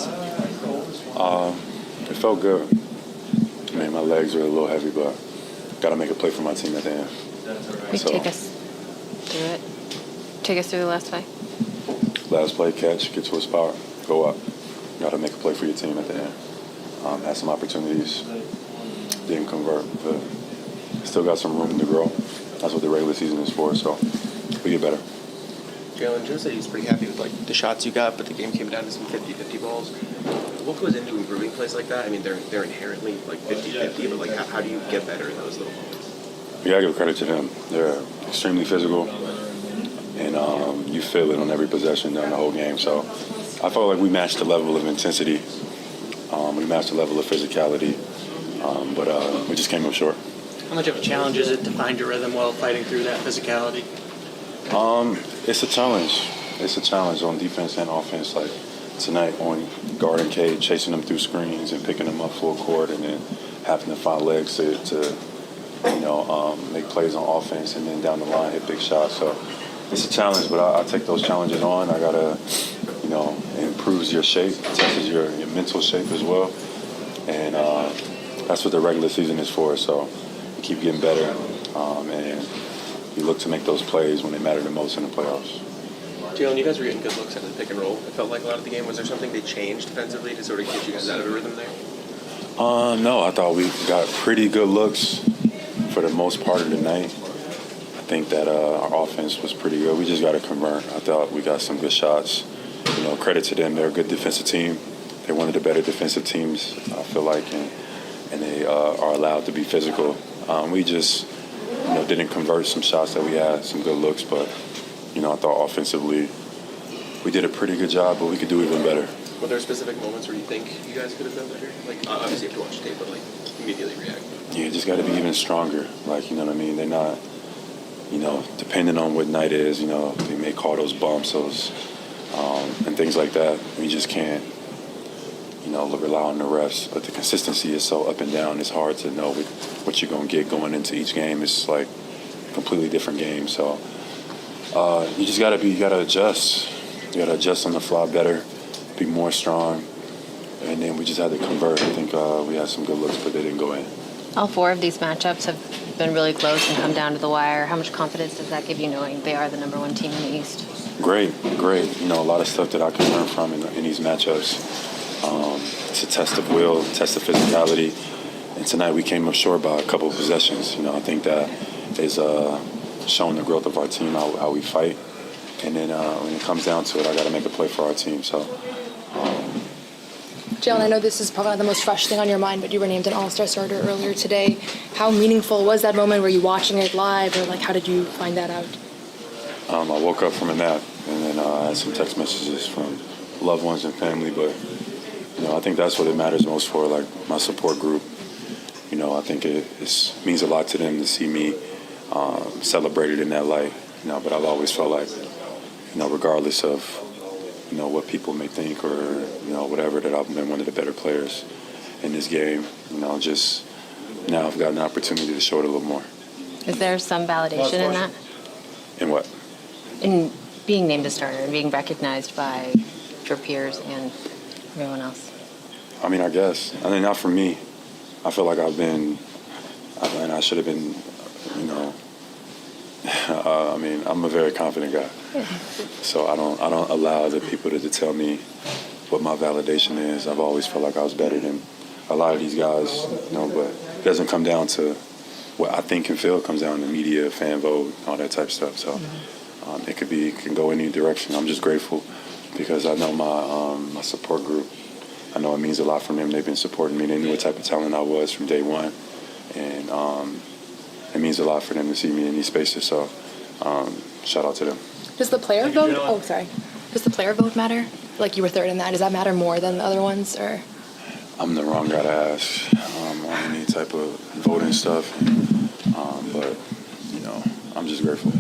defense? It felt good. I mean, my legs are a little heavy, but got to make a play for my team at the end. Take us through it. Take us through the last play. Last play, catch, get to a spot, go up. Got to make a play for your team at the end. Had some opportunities, didn't convert, but still got some room to grow. That's what the regular season is for, so we get better. Jaylen, Joe said he was pretty happy with the shots you got, but the game came down to some 50-50 balls. What goes into improving plays like that? I mean, they're inherently 50-50, but how do you get better in those little moments? You gotta give credit to them. They're extremely physical, and you feel it on every possession during the whole game. So I felt like we matched the level of intensity, we matched the level of physicality, but we just came up short. How much of a challenge is it to find your rhythm while fighting through that physicality? It's a challenge. It's a challenge on defense and offense. Like tonight on guard and cage, chasing them through screens and picking them up full court, and then having to find legs to make plays on offense, and then down the line hit big shots. So it's a challenge, but I take those challenges on. I gotta, it improves your shape, tests your mental shape as well, and that's what the regular season is for. So you keep getting better, and you look to make those plays when they matter the most in the playoffs. Jaylen, you guys were getting good looks at the pick and roll. It felt like a lot of the game. Was there something they changed defensively to sort of get you guys out of a rhythm there? No, I thought we got pretty good looks for the most part of the night. I think that our offense was pretty good. We just got to convert. I thought we got some good shots. Credit to them. They're a good defensive team. They're one of the better defensive teams, I feel like, and they are allowed to be physical. We just didn't convert some shots that we had, some good looks, but I thought offensively we did a pretty good job, but we could do even better. Were there specific moments where you think you guys could have done better? Obviously you have to watch tape, but immediately react. Yeah, just got to be even stronger. You know what I mean? They're not, depending on what night it is, they may call those bumps, and things like that. We just can't, rely on the refs. But the consistency is so up and down. It's hard to know what you're going to get going into each game. It's like a completely different game. So you just got to adjust. You got to adjust on the fly better, be more strong. And then we just had to convert. I think we had some good looks, but they didn't go in. All four of these matchups have been really close and come down to the wire. How much confidence does that give you knowing they are the number one team in the East? Great. A lot of stuff that I can learn from in these matchups. It's a test of will, test of physicality. And tonight we came up short by a couple of possessions. I think that is showing the growth of our team, how we fight. And then when it comes down to it, I got to make a play for our team. So. Jaylen, I know this is probably not the most fresh thing on your mind, but you were named an All-Star starter earlier today. How meaningful was that moment? Were you watching it live, or how did you find that out? I woke up from a nap, and then I had some text messages from loved ones and family. But I think that's what it matters most for, my support group. I think it means a lot to them to see me celebrated in that light. But I've always felt like, regardless of what people may think or whatever, that I've been one of the better players in this game. Just now I've got an opportunity to show it a little more. Is there some validation in that? In what? In being named a starter and being recognized by your peers and everyone else? I mean, I guess. I mean, not for me. I feel like I should have been, I'm a very confident guy. So I don't allow other people to tell me what my validation is. I've always felt like I was better than a lot of these guys, but it doesn't come down to what I think and feel. It comes down to media, fan vote, all that type of stuff. So it can go any direction. I'm just grateful because I know my support group. I know it means a lot from them. They've been supporting me. They knew what type of talent I was from day one. And it means a lot for them to see me in these spaces. So shout out to them. Does the player vote? Oh, sorry. Does the player vote matter? You were third in that. Does that matter more than the other ones, or? I'm the wrong guy to ask on any type of voting stuff. But I'm just grateful.